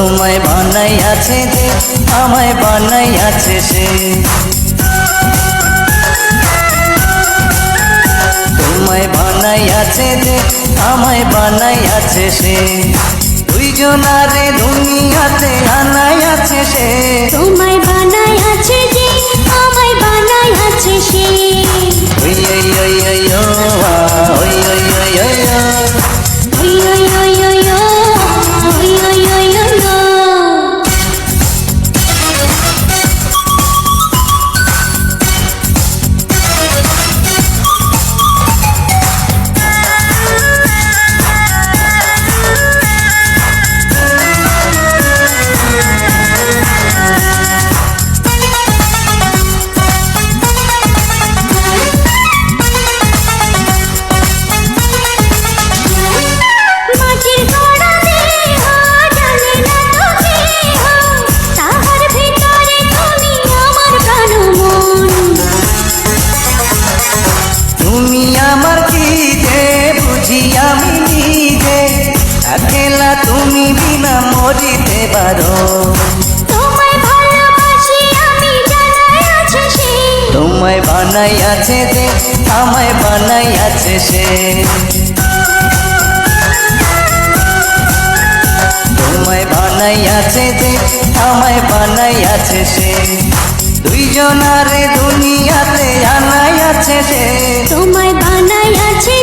তোমায় বানাইয়াছে যে আমায় বানাইয়াছে সে তোমায় বানাইয়াছে যে আমায় বানাইয়াছে সে দুইজনারে দুনিয়াতে আনাইয়াছে সে তোমায় বানাইয়াছে যে আমায় বানাইয়াছে সে ওই ওই ওই ওই ও ওই ওই ওই ওই ও ওই ওই ওই ওই ও ওই ওই ওই ওই ও তুমি বিনা মরিতে পারো তোমায় ভালোবাসি আমি জানাই আছে সে তোমায় বানাইয়াছে যে আমায় বানাইয়াছে সে তোমায় বানাইয়াছে যে আমায় বানাইয়াছে সে দুইজনারে দুনিয়াতে আনাইয়াছে সে তোমায় বানাইয়াছে